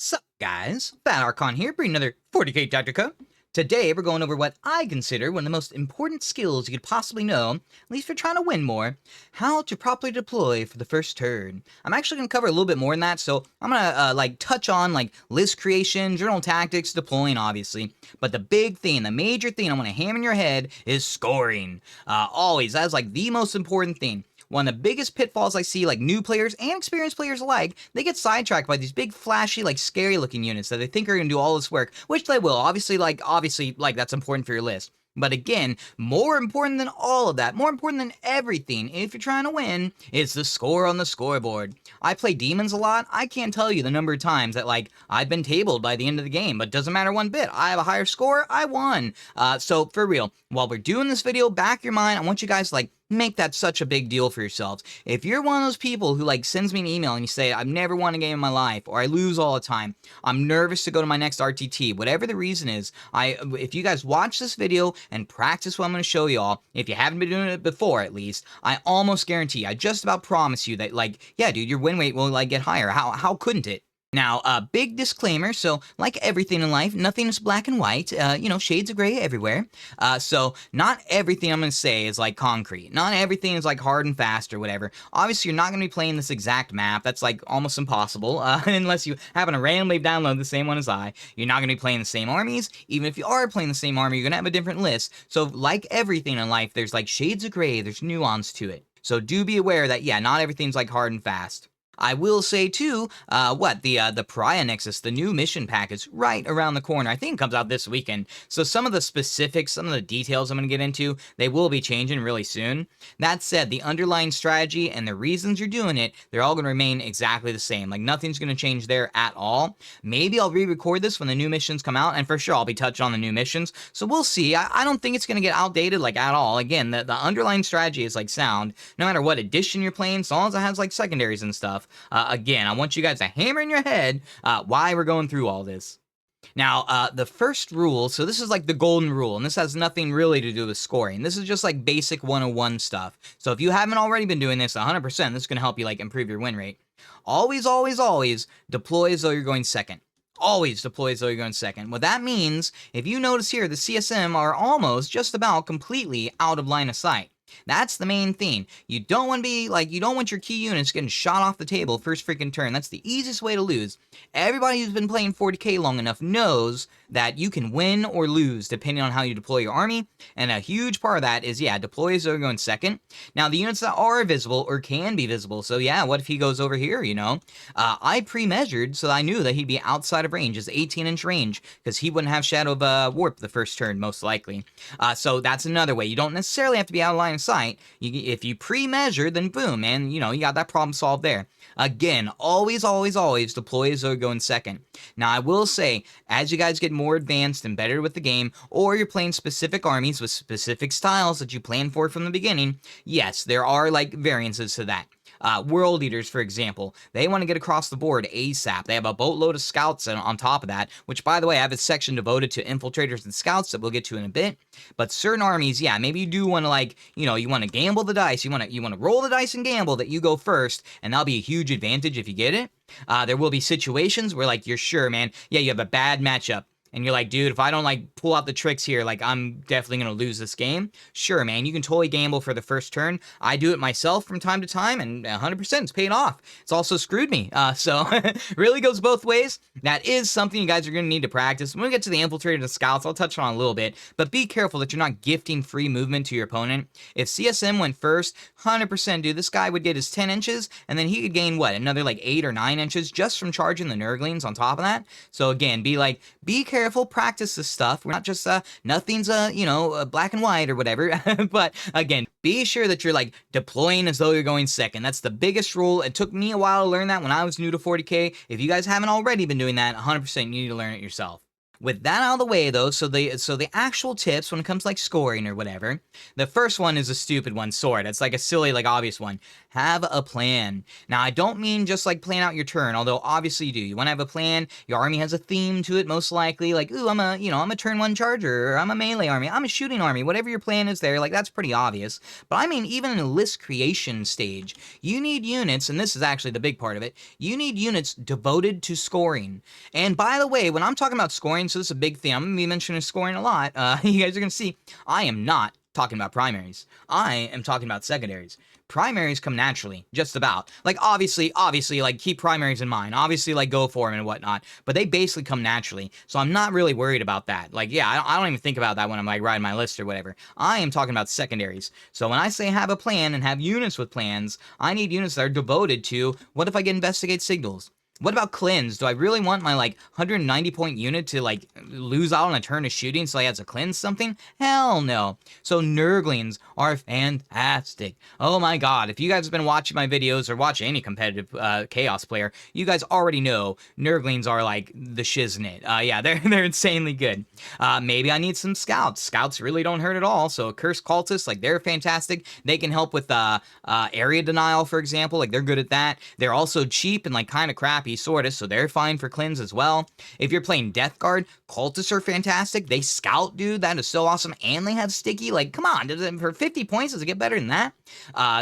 Sup guys, Fat Archon here, bringing another 40k Tactica. Today we're going over what I consider one of the most important skills you could possibly know, at least if you're trying to win more, how to properly deploy for the first turn. I'm actually going to cover a little bit more than that, so I'm going to touch on list creation, journal tactics, deploying obviously, but the big thing, the major thing I want to hammer in your head is scoring. Always, that's like the most important thing. One of the biggest pitfalls I see, like new players and experienced players alike, they get sidetracked by these big, flashy, scary looking units that they think are going to do all this work, which they will. Obviously, that's important for your list. But again, more important than all of that, more important than everything, if you're trying to win, is the score on the scoreboard. I play Daemons a lot. I can't tell you the number of times that, I've been tabled by the end of the game, but doesn't matter one bit. I have a higher score, I won. So, for real, while we're doing this video, back your mind, I want you guys, make that such a big deal for yourselves. If you're one of those people who sends me an email and you say, I've never won a game in my life, or I lose all the time, I'm nervous to go to my next RTT, whatever the reason is, if you guys watch this video and practice what I'm going to show y'all, if you haven't been doing it before at least, I almost guarantee, I just about promise you that yeah dude, your win rate will get higher. How couldn't it? Now, a big disclaimer, so like everything in life, nothing is black and white, shades of gray everywhere. So not everything I'm going to say is concrete. Not everything is hard and fast or whatever. Obviously, you're not going to be playing this exact map. That's almost impossible, unless you happen to randomly download the same one as I. You're not going to be playing the same armies. Even if you are playing the same army, you're going to have a different list. So like everything in life, there's shades of gray, there's nuance to it. So do be aware that, yeah, not everything's hard and fast. I will say too, the Pariah Nexus, the new mission pack is right around the corner. I think it comes out this weekend. So some of the specifics, some of the details I'm going to get into, they will be changing really soon. That said, the underlying strategy and the reasons you're doing it, they're all going to remain exactly the same. Nothing's going to change there at all. Maybe I'll re-record this when the new missions come out, and for sure I'll be touching on the new missions. So we'll see. I don't think it's going to get outdated at all. Again, the underlying strategy is sound, no matter what edition you're playing, as long as it has secondaries and stuff. Again, I want you guys to hammer in your head why we're going through all this. Now, the first rule, so this is the golden rule, and this has nothing really to do with scoring. This is just basic 101 stuff. So if you haven't already been doing this 100%, this is going to help you improve your win rate. Always, always, always deploy as though you're going second. Always deploy as though you're going second. What that means, if you notice here, the CSM are almost just about completely out of line of sight. That's the main thing. You don't want to be, you don't want your key units getting shot off the table first freaking turn. That's the easiest way to lose. Everybody who's been playing 40k long enough knows that you can win or lose depending on how you deploy your army, and a huge part of that is, yeah, deploy as though you're going second. Now, the units that are visible, or can be visible, so yeah, what if he goes over here, I pre-measured, so I knew that he'd be outside of range, his 18-inch range, because he wouldn't have Shadow of Warp the first turn, most likely. So that's another way. You don't necessarily have to be out of line of sight. If you pre-measure, then boom, man, you got that problem solved there. Again, always, always, always deploy as though you're going second. Now, I will say, as you guys get more advanced and better with the game, or you're playing specific armies with specific styles that you plan for from the beginning, yes, there are, variances to that. World Eaters, for example, they want to get across the board ASAP. They have a boatload of scouts on top of that, which, by the way, I have a section devoted to infiltrators and scouts that we'll get to in a bit. But certain armies, yeah, maybe you do want to, you want to gamble the dice. You want to roll the dice and gamble that you go first, and that'll be a huge advantage if you get it. There will be situations where, you're sure, man, yeah, you have a bad matchup. And you're like, dude, if I don't, pull out the tricks here, I'm definitely going to lose this game. Sure, man, you can totally gamble for the first turn. I do it myself from time to time, and 100% it's paid off. It's also screwed me. So, really goes both ways. That is something you guys are going to need to practice. When we get to the Infiltrators and Scouts, I'll touch on a little bit. But be careful that you're not gifting free movement to your opponent. If CSM went first, 100%, dude, this guy would get his 10 inches, and then he could gain, what, another, 8 or 9 inches just from charging the Nurglings on top of that? So, again, be careful. Practice this stuff. We're not just nothing's black and white or whatever. But again, be sure that you're deploying as though you're going second. That's the biggest rule. It took me a while to learn that when I was new to 40k. If you guys haven't already been doing that, 100% you need to learn it yourself. With that out of the way, though, so the actual tips when it comes to, like, scoring or whatever, the first one is a stupid one, sword. It's like a silly, like, obvious one. Have a plan. Now, I don't mean just, like, plan out your turn, although obviously you do. You want to have a plan. Your army has a theme to it, most likely. Like, ooh, I'm a turn 1 charger, or I'm a melee army, I'm a shooting army. Whatever your plan is there, like, that's pretty obvious. But I mean, even in a list creation stage, you need units, and this is actually the big part of it, you need units devoted to scoring. And by the way, when I'm talking about scoring, so this is a big thing, I'm going to be mentioning scoring a lot, you guys are going to see, I am not talking about primaries. I am talking about secondaries. Primaries come naturally, just about. Like, obviously, like, keep primaries in mind. Obviously, like, go for them and whatnot. But they basically come naturally, so I'm not really worried about that. Like, yeah, I don't even think about that when I'm, like, writing my list or whatever. I am talking about secondaries. So when I say have a plan and have units with plans, I need units that are devoted to, what if I get investigate signals? What about cleanse? Do I really want my, like, 190 point unit to, like, lose out on a turn of shooting so I have to cleanse something? Hell no. So Nurglings are fantastic. Oh my god, if you guys have been watching my videos or watch any competitive Chaos player, you guys already know Nurglings are, like, the shiznit. Yeah, they're insanely good. Maybe I need some scouts. Scouts really don't hurt at all, so Cursed Cultists, like, they're fantastic. They can help with area denial, for example. Like, they're good at that. They're also cheap and, like, kind of crappy, sort of, so they're fine for cleanse as well. If you're playing Death Guard, Cultists are fantastic. They scout, dude. That is so awesome. And they have sticky. Like, come on, for 50 points, does it get better than that?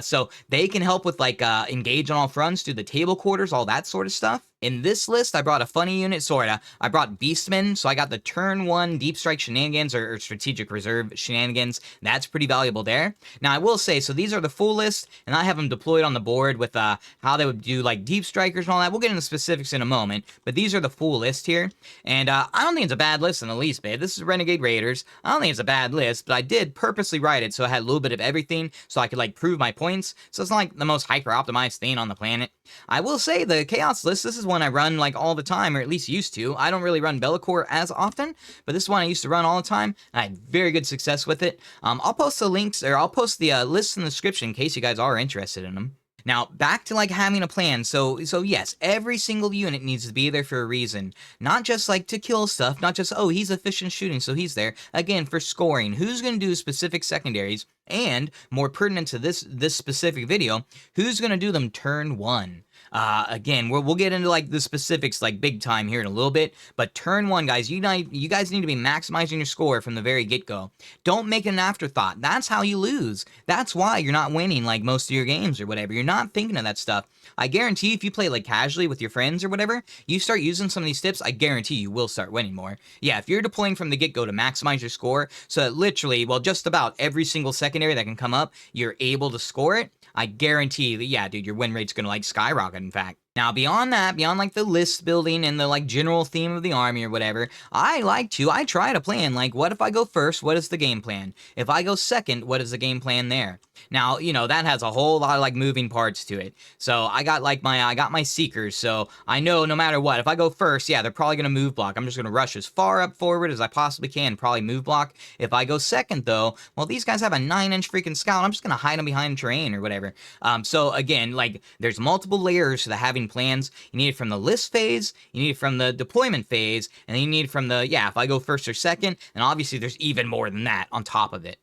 So they can help with, like, engage on all fronts, do the table quarters, all that sort of stuff. In this list, I brought a funny unit, sorta. I brought Beastmen, so I got the turn 1 Deep Strike shenanigans, or Strategic Reserve shenanigans. That's pretty valuable there. Now, I will say, so these are the full list, and I have them deployed on the board with how they would do, like, Deep Strikers and all that. We'll get into specifics in a moment, but these are the full list here. And I don't think it's a bad list in the least bit. This is Renegade Raiders. I don't think it's a bad list, but I did purposely write it so I had a little bit of everything, so I could, like, prove my points. So it's not, like, the most hyper-optimized thing on the planet. I will say, the Chaos list, this is one I run, like, all the time, or at least used to. I don't really run Bellicor as often, but this is one I used to run all the time, and I had very good success with it. I'll post the links, or I'll post the lists in the description in case you guys are interested in them. Now, back to, like, having a plan. So yes, every single unit needs to be there for a reason. Not just, like, to kill stuff, not just, oh, he's efficient shooting, so he's there. Again, for scoring. Who's going to do specific secondaries? And, more pertinent to this specific video, who's going to do them turn 1? Again, we'll get into, like, the specifics, like, big time here in a little bit, but turn 1, guys, you guys need to be maximizing your score from the very get-go. Don't make it an afterthought. That's how you lose. That's why you're not winning, like, most of your games or whatever. You're not thinking of that stuff. I guarantee if you play, like, casually with your friends or whatever, you start using some of these tips, I guarantee you will start winning more. Yeah, if you're deploying from the get-go to maximize your score, so that literally, well, just about every single secondary that can come up, you're able to score it, I guarantee that, yeah, dude, your win rate's gonna, like, skyrocket, in fact. Now, beyond that, beyond, like, the list building and the, like, general theme of the army or whatever, I try to plan, like, what if I go first, what is the game plan? If I go second, what is the game plan there? Now, you know, that has a whole lot of, like, moving parts to it. So, I got my Seekers, so I know no matter what, if I go first, yeah, they're probably gonna move block. I'm just gonna rush as far up forward as I possibly can, probably move block. If I go second, though, well, these guys have a 9-inch freaking scout, I'm just gonna hide them behind terrain or whatever. So, again, like, there's multiple layers to the having plans. You need it from the list phase, you need it from the deployment phase, and then you need it from the, yeah, if I go first or second, and obviously there's even more than that on top of it.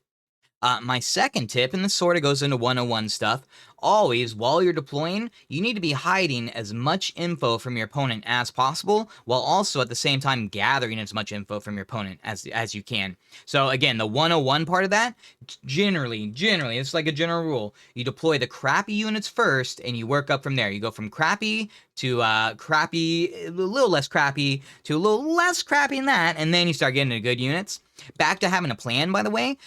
My second tip, and this sort of goes into 101 stuff, always, while you're deploying, you need to be hiding as much info from your opponent as possible, while also at the same time gathering as much info from your opponent as you can. So again, the 101 part of that, generally, it's like a general rule. You deploy the crappy units first, and you work up from there. You go from crappy to crappy, a little less crappy, to a little less crappy than that, and then you start getting into good units. Back to having a plan, by the way,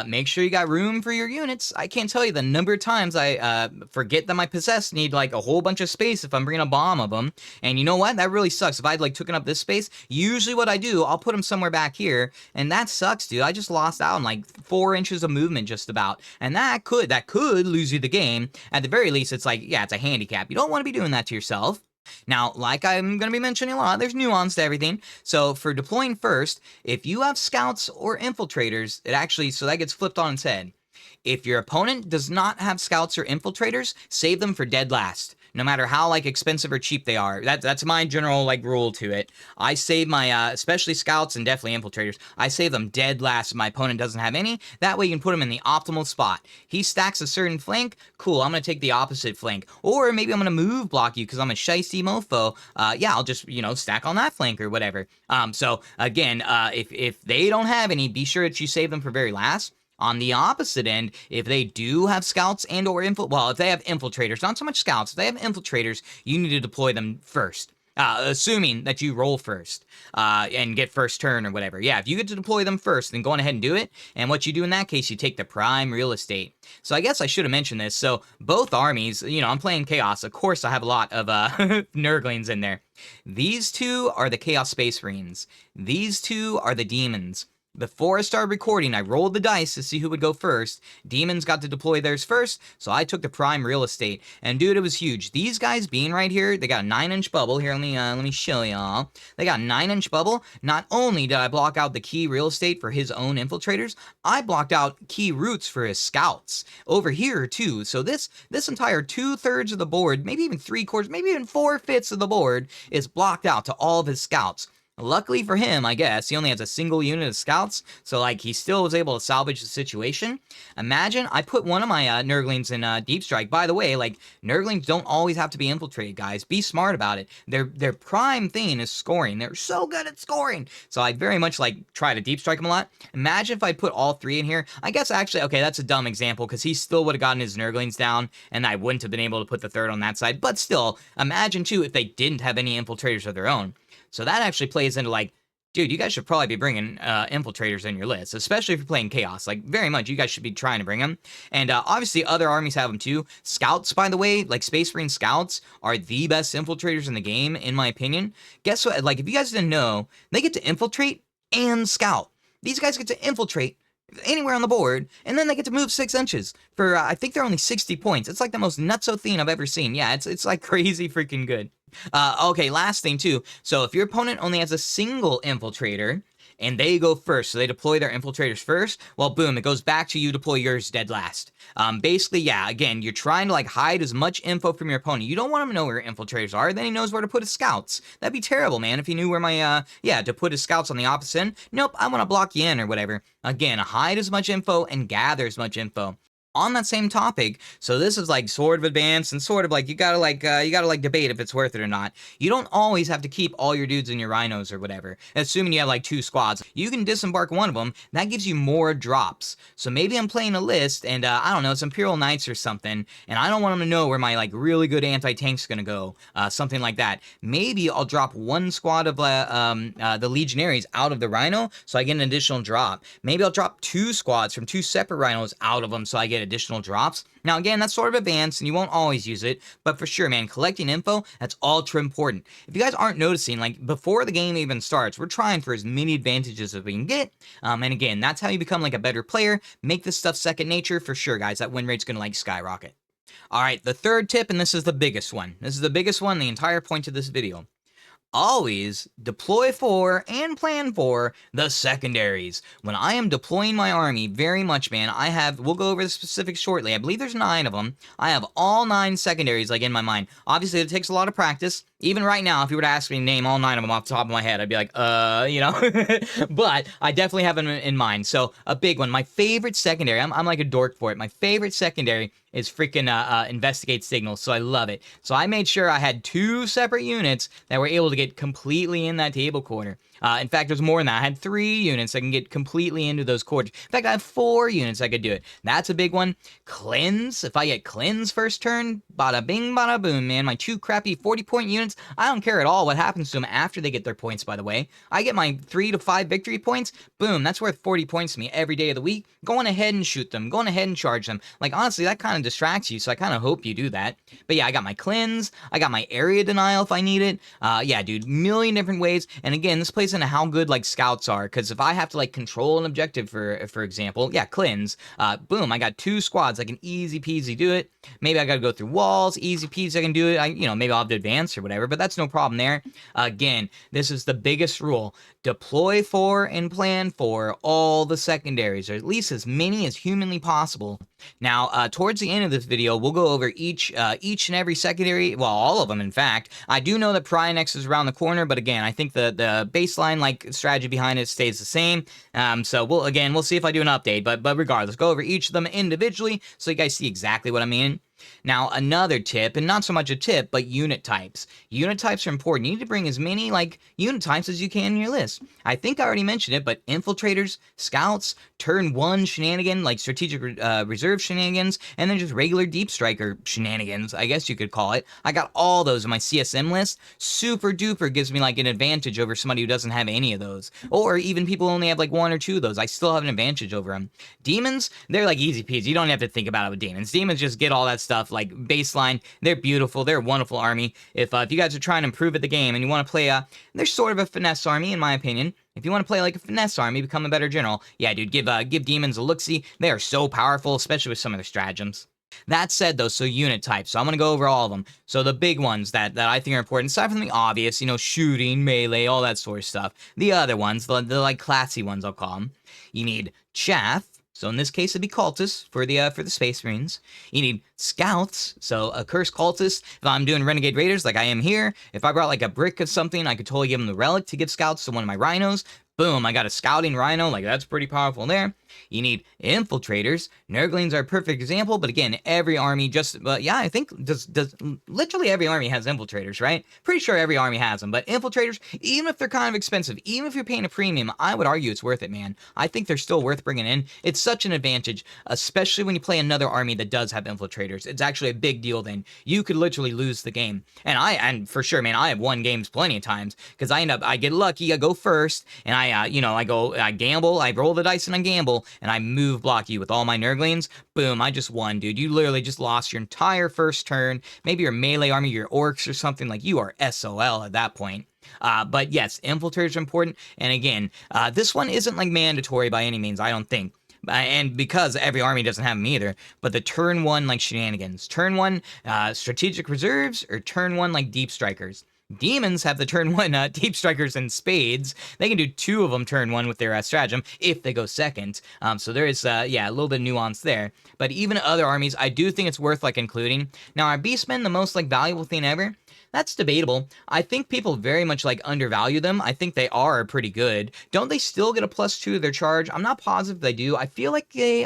make sure you got room for your units. I can't tell you the number of times I forget that my possessed need, like, a whole bunch of space if I'm bringing a bomb of them. And you know what? That really sucks. If I'd, like, taken up this space, usually what I do, I'll put them somewhere back here, and that sucks, dude. I just lost out on, like, 4 inches of movement just about. And that could lose you the game. At the very least, it's like, yeah, it's a handicap. You don't want to be doing that to yourself. Now, like I'm going to be mentioning a lot, there's nuance to everything. So for deploying first, if you have scouts or infiltrators, so that gets flipped on its head. If your opponent does not have scouts or infiltrators, save them for dead last. no matter how like expensive or cheap they are. That's my general like rule to it. I save my especially scouts and definitely infiltrators. I save them dead last if my opponent doesn't have any. That way you can put him in the optimal spot. He stacks a certain flank, cool, I'm gonna take the opposite flank. Or maybe I'm gonna move block you because I'm a shiesty mofo. Yeah, I'll just, you know, stack on that flank or whatever. So again, if they don't have any, be sure that you save them for very last. On the opposite end, if they do have scouts and or if they have infiltrators, not so much scouts, if they have infiltrators, you need to deploy them first. Assuming that you roll first, and get first turn or whatever. Yeah, if you get to deploy them first, then go on ahead and do it. And what you do in that case, you take the prime real estate. So I guess I should have mentioned this. So both armies, you know, I'm playing Chaos. Of course, I have a lot of Nurglings in there. These two are the Chaos Space Marines. These two are the Daemons. Before I started recording, I rolled the dice to see who would go first. Daemons got to deploy theirs first, so I took the prime real estate. And dude, it was huge. These guys being right here, they got a 9-inch bubble. Here, let me show y'all. They got a 9-inch bubble. Not only did I block out the key real estate for his own infiltrators, I blocked out key routes for his scouts. Over here, too. So this entire 2/3 of the board, maybe even 3/4, maybe even 4/5 of the board is blocked out to all of his scouts. Luckily for him, I guess, he only has a single unit of scouts, so, like, he still was able to salvage the situation. Imagine I put one of my Nurglings in Deep Strike. By the way, like, Nurglings don't always have to be infiltrated, guys. Be smart about it. Their prime thing is scoring. They're so good at scoring. So I very much, like, try to Deep Strike him a lot. Imagine if I put all three in here. I guess, actually, okay, that's a dumb example, because he still would have gotten his Nurglings down, and I wouldn't have been able to put the third on that side. But still, imagine, too, if they didn't have any infiltrators of their own. So that actually plays into, like, dude, you guys should probably be bringing infiltrators in your list, especially if you're playing Chaos. Like, very much, you guys should be trying to bring them. And obviously, other armies have them too. Scouts, by the way, like Space Marine Scouts, are the best infiltrators in the game, in my opinion. Guess what? Like, if you guys didn't know, they get to infiltrate and scout. These guys get to infiltrate anywhere on the board, and then they get to move 6 inches for, I think they're only 60 points. It's like the most nutso thing I've ever seen. Yeah, it's like crazy freaking good. Okay, last thing too. So if your opponent only has a single infiltrator, and they go first, so they deploy their infiltrators first, well, boom, it goes back to you deploy yours dead last. Basically, yeah, again, you're trying to, like, hide as much info from your opponent. You don't want him to know where your infiltrators are, then he knows where to put his scouts. That'd be terrible, man, if he knew where my, to put his scouts on the opposite end. Nope, I want to block you in or whatever. Again, hide as much info and gather as much info. On that same topic, so this is like sort of advanced and sort of like you gotta debate if it's worth it or not. You don't always have to keep all your dudes in your rhinos or whatever. Assuming you have like 2 squads, you can disembark one of them. That gives you more drops. So maybe I'm playing a list and I don't know, it's Imperial Knights or something, and I don't want them to know where my like really good anti-tank's gonna go. Something like that. Maybe I'll drop 1 squad of the Legionaries out of the rhino, so I get an additional drop. Maybe I'll drop 2 squads from 2 separate rhinos out of them, so I get additional drops. Now, again, that's sort of advanced, and you won't always use it, but for sure, man, collecting info, that's ultra important. If you guys aren't noticing, like, before the game even starts, we're trying for as many advantages as we can get, and again, that's how you become, like, a better player. Make this stuff second nature, for sure, guys. That win rate's gonna, like, skyrocket. All right, the third tip, and this is the biggest one. This is the biggest one, the entire point of this video. Always deploy for and plan for the secondaries. When I am deploying my army, very much, man, we'll go over the specifics shortly. I believe there's 9 of them. I have all 9 secondaries, like, in my mind. Obviously, it takes a lot of practice. Even right now, if you were to ask me to name all 9 of them off the top of my head, I'd be like, you know. But I definitely have them in mind. So, a big one. My favorite secondary, I'm like a dork for it. My favorite secondary is freaking Investigate Signals, so I love it. So I made sure I had 2 separate units that were able to get completely in that table corner. In fact, there's more than that. I had 3 units that can get completely into those corners. In fact, I have 4 units that could do it. That's a big one. Cleanse. If I get Cleanse first turn, bada bing, bada boom, man. My 2 crappy 40-point units, I don't care at all what happens to them after they get their points, by the way. I get my 3 to 5 victory points. Boom, that's worth 40 points to me every day of the week. Going ahead and shoot them. Going ahead and charge them. Like, honestly, that kind of distracts you, so I kind of hope you do that. But yeah, I got my Cleanse. I got my Area Denial if I need it. Yeah, dude, million different ways. And again, this plays into how good, like, scouts are, because if I have to, like, control an objective, for example, yeah, Cleanse, boom, I got 2 squads. I can easy peasy do it. Maybe I gotta go through walls, easy peasy, I can do it. Maybe I'll have to advance or whatever, but that's no problem there. Again, this is the biggest rule. Deploy for and plan for all the secondaries, or at least as many as humanly possible. Now, towards the end of this video, we'll go over each and every secondary, well, all of them, in fact. I do know that Pariah Nexus is around the corner, but again, I think the baseline, like, strategy behind it stays the same. So we'll see if I do an update, but regardless, go over each of them individually so you guys see exactly what I mean. Now, another tip, and not so much a tip, but unit types. Unit types are important. You need to bring as many, like, unit types as you can in your list. I think I already mentioned it, but Infiltrators, Scouts, Turn 1 shenanigan, like Strategic Reserve shenanigans, and then just regular Deep Striker shenanigans, I guess you could call it. I got all those in my CSM list. Super duper gives me, like, an advantage over somebody who doesn't have any of those. Or even people who only have, like, 1 or 2 of those. I still have an advantage over them. Demons, they're, like, easy peasy. You don't have to think about it with demons. Demons just get all that stuff, like, baseline. They're beautiful. They're a wonderful army. If you guys are trying to improve at the game and you want to play they're sort of a finesse army, in my opinion. If you want to play like a finesse army, become a better general, yeah, dude, give demons a look-see. They are so powerful, especially with some of their stratagems. That said, though, so unit types. So I'm going to go over all of them. So the big ones that I think are important, aside from the obvious, shooting, melee, all that sort of stuff. The other ones, the like classy ones, I'll call them. You need Chaff. So in this case, it'd be cultists for the Space Marines. You need scouts, so a cursed cultist. If I'm doing renegade raiders like I am here, if I brought like a brick of something, I could totally give them the relic to give scouts to one of my rhinos. Boom, I got a scouting rhino, like that's pretty powerful there. You need infiltrators. Nurglings are a perfect example, but again, every army yeah, I think does literally every army has infiltrators, right? Pretty sure every army has them, but infiltrators, even if they're kind of expensive, even if you're paying a premium, I would argue it's worth it, man. I think they're still worth bringing in. It's such an advantage, especially when you play another army that does have infiltrators. It's actually a big deal then. You could literally lose the game. And for sure, man, I have won games plenty of times, because I get lucky, I go first, and I gamble, I roll the dice and I gamble, and I move block you with all my Nurglings. Boom, I just won, dude. You literally just lost your entire first turn. Maybe your melee army, your orcs or something, like you are SOL at that point. But yes, infiltrators are important. And again, this one isn't like mandatory by any means, I don't think. And because every army doesn't have them either, but the turn 1 like shenanigans. Turn 1 strategic reserves, or turn 1 like deep strikers. Demons have the turn 1 deep strikers and spades. They can do 2 of them turn 1 with their stratagem if they go second. So there is, yeah, a little bit of nuance there. But even other armies, I do think it's worth like including. Now, are beastmen the most like valuable thing ever? That's debatable. I think people very much like undervalue them. I think they are pretty good. Don't they still get a +2 to their charge? I'm not positive they do. I feel like they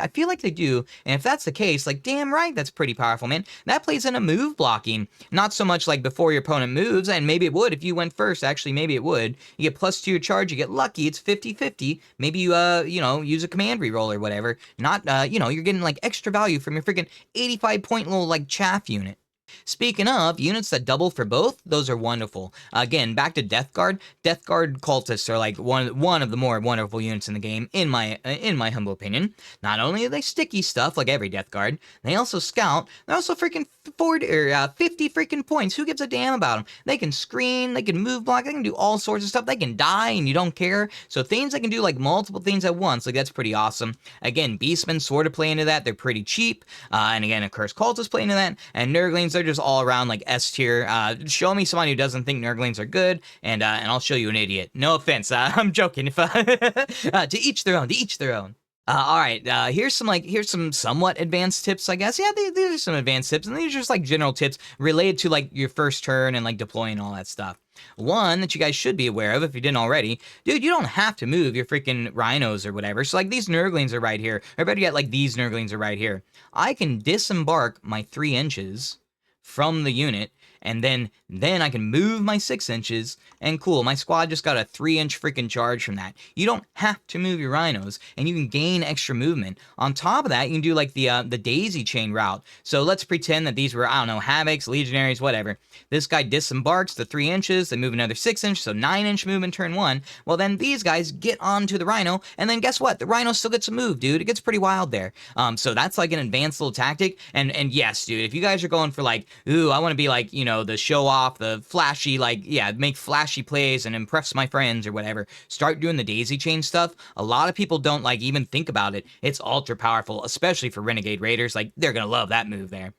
do. And if that's the case, like damn right, that's pretty powerful, man. That plays into move blocking. Not so much like before your opponent moves, and maybe it would if you went first. Actually, maybe it would. You get +2 your charge, you get lucky, it's 50-50. Maybe you use a command reroll or whatever. Not you're getting like extra value from your freaking 85-point little like chaff unit. Speaking of units that double for both, those are wonderful. Again, back to Death Guard. Death Guard cultists are like one of the more wonderful units in the game, in my humble opinion. Not only are they sticky stuff like every Death Guard, they also scout. They're also freaking 50 freaking points. Who gives a damn about them? They can screen, they can move block, they can do all sorts of stuff. They can die and you don't care. So things that can do like multiple things at once, like that's pretty awesome. Again, Beastmen sort of play into that. They're pretty cheap. And again, a Cursed Cultist play into that. And Nurglings, they're just all around like S tier. Show me somebody who doesn't think Nurglings are good, and I'll show you an idiot. No offense, I'm joking. If to each their own. To each their own. All right, here's some somewhat advanced tips, I guess. Yeah, these are some advanced tips, and these are just like general tips related to like your first turn and like deploying all that stuff. One that you guys should be aware of if you didn't already, dude, you don't have to move your freaking rhinos or whatever. So like these Nurglings are right here. Or better yet, like these Nurglings are right here. I can disembark my 3 inches from the unit, and then I can move my 6 inches, and cool, my squad just got a 3-inch freaking charge from that. You don't have to move your rhinos, and you can gain extra movement. On top of that, you can do like the daisy chain route. So let's pretend that these were, I don't know, havocs, legionaries, whatever. This guy disembarks the 3 inches, they move another 6 inch, so 9-inch movement turn 1. Well, then these guys get onto the rhino, and then guess what? The rhino still gets a move, dude. It gets pretty wild there. So that's like an advanced little tactic. And yes, dude, if you guys are going for like, ooh, I want to be like, the show off, the flashy, like, yeah, make flashy plays and impress my friends or whatever, start doing the daisy chain stuff. A lot of people don't like even think about it. It's ultra powerful, especially for renegade raiders. Like, they're gonna love that move there.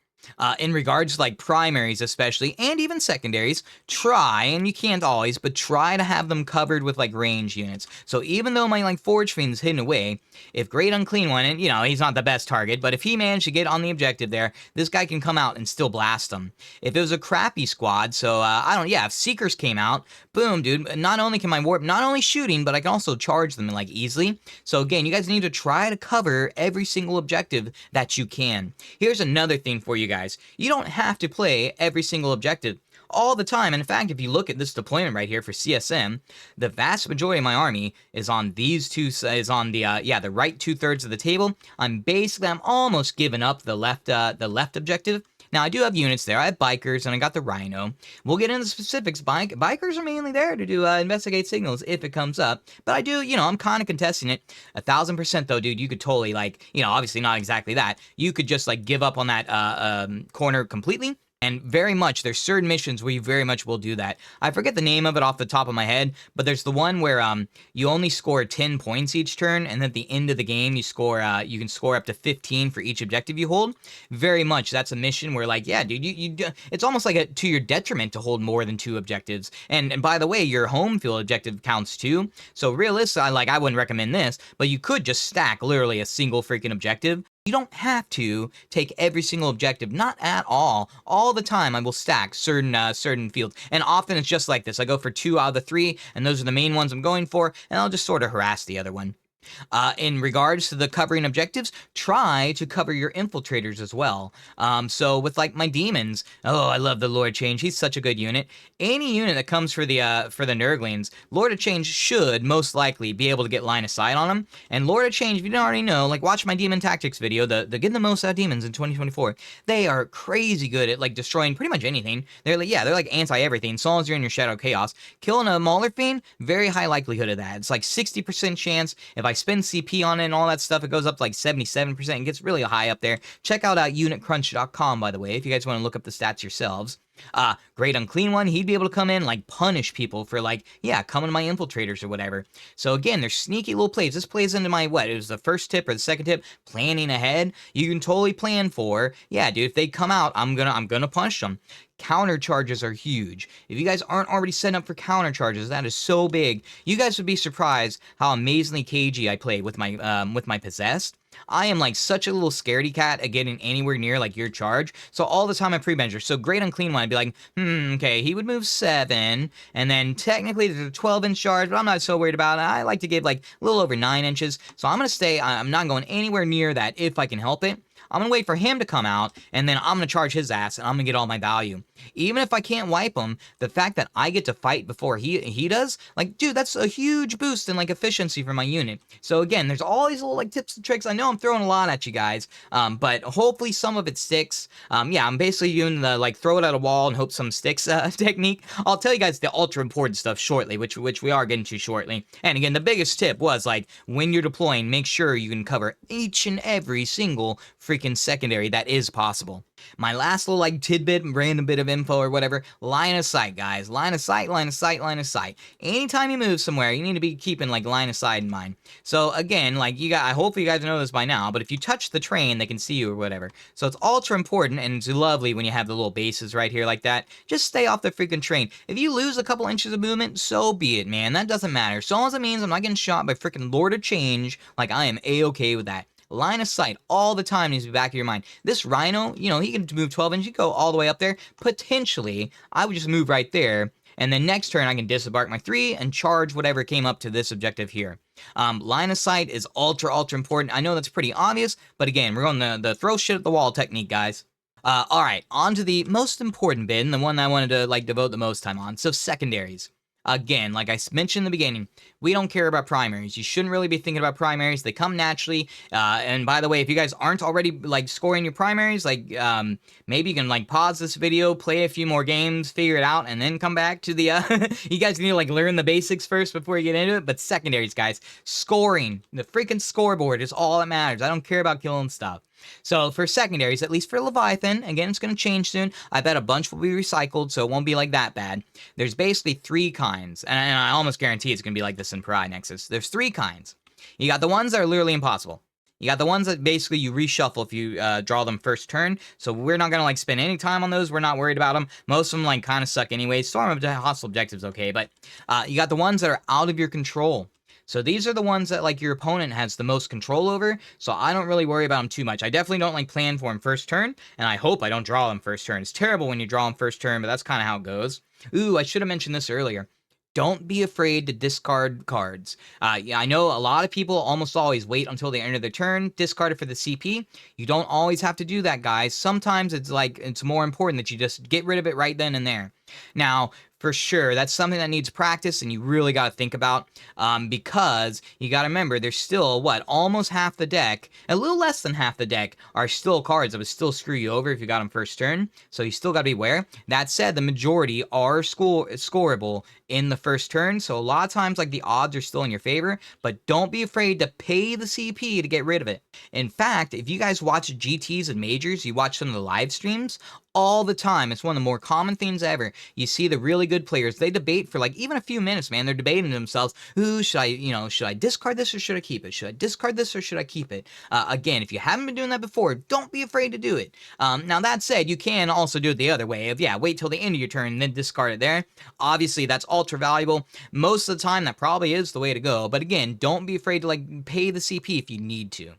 In regards to like primaries especially, and even secondaries, try, and you can't always, but try to have them covered with like range units. So even though my like Forge Fiend's hidden away, if Great Unclean One, and he's not the best target, but if he managed to get on the objective there, this guy can come out and still blast them. If it was a crappy squad, so if Seekers came out, boom, dude, not only can my warp, not only shooting, but I can also charge them like easily. So again, you guys need to try to cover every single objective that you can. Here's another thing for you guys. You don't have to play every single objective all the time. And in fact, if you look at this deployment right here for CSM, the vast majority of my army is on these two, is on the right 2/3 of the table. I'm almost giving up the left objective. Now, I do have units there. I have bikers, and I got the rhino. We'll get into specifics. Bikers are mainly there to do investigate signals if it comes up. But I do, I'm kind of contesting it. 1,000% though, dude, you could totally, obviously not exactly that. You could just, give up on that corner completely. And very much, there's certain missions where you very much will do that. I forget the name of it off the top of my head, but there's the one where you only score 10 points each turn, and at the end of the game, you can score up to 15 for each objective you hold. Very much, that's a mission where, dude, it's almost like to your detriment to hold more than 2 objectives. And by the way, your home field objective counts too. So realistically, I wouldn't recommend this, but you could just stack literally a single freaking objective. You don't have to take every single objective, not at all. All the time, I will stack certain fields, and often it's just like this. I go for 2 out of the 3, and those are the main ones I'm going for, and I'll just sort of harass the other one. In regards to the covering objectives, try to cover your infiltrators as well. So with my demons, I love the Lord of Change. He's such a good unit. Any unit that comes for the Nurglings, Lord of Change should most likely be able to get line of sight on them. And Lord of Change, if you don't already know, watch my demon tactics video, the getting the most out of demons in 2024. They are crazy good at destroying pretty much anything. They're anti everything. As long as you're in your Shadow Chaos, killing a Mauler Fiend, very high likelihood of that. It's 60% chance. If I spend CP on it and all that stuff, it goes up to 77% and gets really high up there. Check out unitcrunch.com, by the way, if you guys want to look up the stats yourselves. Great Unclean One, he'd be able to come in, punish people for, coming to my infiltrators or whatever. So again, there's sneaky little plays. This plays into my, it was the first tip or the second tip, planning ahead. You can totally plan for, dude, if they come out, I'm gonna punish them. Counter charges are huge. If you guys aren't already set up for counter charges, that is so big. You guys would be surprised how amazingly cagey I play with my possessed. I am such a little scaredy cat at getting anywhere near your charge. So all the time I pre-measure. So Great Unclean One, I'd be okay, he would move 7, and then technically there's a 12-inch charge, but I'm not so worried about it. I like to give a little over 9 inches. So I'm gonna stay. I'm not going anywhere near that if I can help it. I'm going to wait for him to come out, and then I'm going to charge his ass, and I'm going to get all my value. Even if I can't wipe him, the fact that I get to fight before he does, dude, that's a huge boost in, efficiency for my unit. So again, there's all these little, tips and tricks. I know I'm throwing a lot at you guys, but hopefully some of it sticks. I'm basically doing the, throw it at a wall and hope some sticks technique. I'll tell you guys the ultra important stuff shortly, which we are getting to shortly. And again, the biggest tip was, when you're deploying, make sure you can cover each and every single freaking secondary that is possible. My last little tidbit, random bit of info or whatever, line of sight, guys. Line of sight, line of sight, line of sight. Anytime you move somewhere, you need to be keeping line of sight in mind. So again, I hopefully you guys know this by now, but if you touch the train, they can see you or whatever. So it's ultra important, and it's lovely when you have the little bases right here like that. Just stay off the freaking train. If you lose a couple inches of movement, so be it, man. That doesn't matter. So long as it means I'm not getting shot by freaking Lord of Change, I am A-okay with that. Line of sight all the time needs to be back of your mind. This Rhino, he can move 12 inches, you go all the way up there. Potentially, I would just move right there, and then next turn I can disembark my 3 and charge whatever came up to this objective here. Line of sight is ultra important. I know that's pretty obvious, but again, we're on the throw shit at the wall technique, guys. Alright, on to the most important bit, and the one that I wanted to devote the most time on. So secondaries. Again, like I mentioned in the beginning, we don't care about primaries. You shouldn't really be thinking about primaries. They come naturally. And by the way, if you guys aren't already scoring your primaries, maybe you can pause this video, play a few more games, figure it out, and then come back to the you guys need to learn the basics first before you get into it. But secondaries, guys, scoring, the freaking scoreboard is all that matters. I don't care about killing stuff. So for secondaries, at least for Leviathan, again, it's going to change soon. I bet a bunch will be recycled, so it won't be that bad. There's basically 3 kinds, and I almost guarantee it's going to be like this in Pariah Nexus. There's 3 kinds. You got the ones that are literally impossible. You got the ones that basically you reshuffle if you draw them first turn. So we're not going to like spend any time on those. We're not worried about them. Most of them like kind of suck anyway. Storm of Hostile Objectives, okay. But you got the ones that are out of your control. So these are the ones that like your opponent has the most control over, so I don't really worry about them too much. I definitely don't like plan for them first turn, and I hope I don't draw them first turn. It's terrible when you draw them first turn, but that's kind of how it goes. Ooh, I should have mentioned this earlier. Don't be afraid to discard cards. Yeah, I know a lot of people almost always wait until the end of their turn, discard it for the CP. You don't always have to do that, guys. Sometimes it's more important that you just get rid of it right then and there. Now, for sure, that's something that needs practice and you really got to think about because you got to remember there's still, almost half the deck, a little less than half the deck are still cards that would still screw you over if you got them first turn, so you still got to be aware. That said, the majority are scoreable in the first turn, so a lot of times like the odds are still in your favor, but don't be afraid to pay the CP to get rid of it. In fact, if you guys watch GTs and Majors, you watch some of the live streams, all the time. It's one of the more common things ever. You see the really good players, they debate for like even a few minutes, man. They're debating to themselves, who should I discard this or should I keep it? Should I discard this or should I keep it? Again, if you haven't been doing that before, don't be afraid to do it. Now that said, you can also do it the other way of, wait till the end of your turn and then discard it there. Obviously, that's ultra valuable. Most of the time, that probably is the way to go. But again, don't be afraid to like pay the CP if you need to.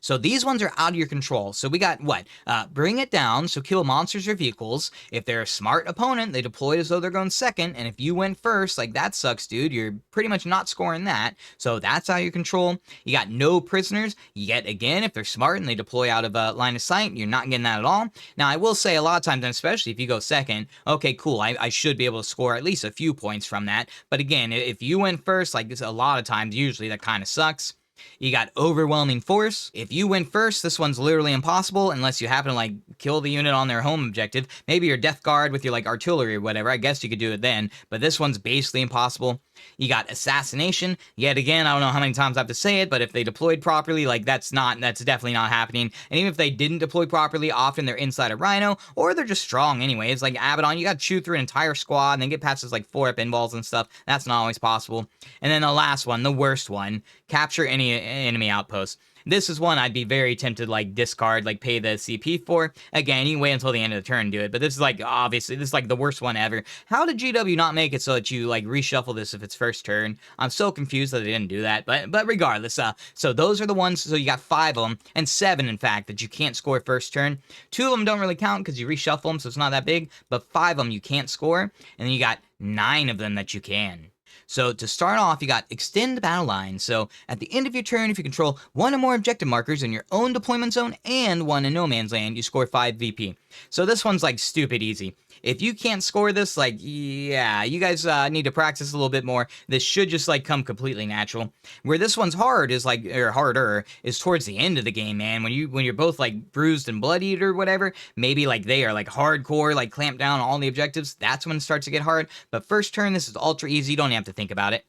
So these ones are out of your control. So we got what? Bring it down, so kill monsters or vehicles. If they're a smart opponent, they deploy as though they're going second, and if you went first, like that sucks, dude. You're pretty much not scoring that. So that's out of your control. You got no prisoners. Yet again, if they're smart and they deploy out of line of sight, you're not getting that at all. Now, I will say a lot of times, and especially if you go second, okay, cool, I should be able to score at least a few points from that. But again, if you went first, like this, a lot of times, usually that kind of sucks. You got overwhelming force. If you win first, this one's literally impossible unless you happen to like kill the unit on their home objective. Maybe your death guard with your like artillery or whatever. I guess you could do it then, but this one's basically impossible. You got assassination. Yet again, I don't know how many times I have to say it, but if they deployed properly, like that's definitely not happening. And even if they didn't deploy properly, often they're inside a rhino or they're just strong anyways. Like Abaddon, you got to chew through an entire squad and then get past this like 4-up involves and stuff. That's not always possible. And then the last one, the worst one, capture any enemy outpost. This is one I'd be very tempted to like discard, like pay the CP for. Again, you can wait until the end of the turn and do it, but this is like, obviously, this is like the worst one ever. How did GW not make it so that you like reshuffle this if it's first turn? I'm so confused that they didn't do that, but regardless, so those are the ones, so you got 5 of them, and 7 in fact, that you can't score first turn. 2 of them don't really count because you reshuffle them, so it's not that big, but 5 of them you can't score, and then you got 9 of them that you can. So to start off, you got extend the battle line. So at the end of your turn, if you control 1 or more objective markers in your own deployment zone and 1 in no man's land, you score 5 VP. So this one's like stupid easy. If you can't score this, like, yeah, you guys need to practice a little bit more. This should just like come completely natural. Where this one's hard is like, or harder, is towards the end of the game, man. When you're both like bruised and bloodied or whatever, maybe like they are like hardcore, like clamp down on all the objectives. That's when it starts to get hard. But first turn, this is ultra easy. You don't have to think about it.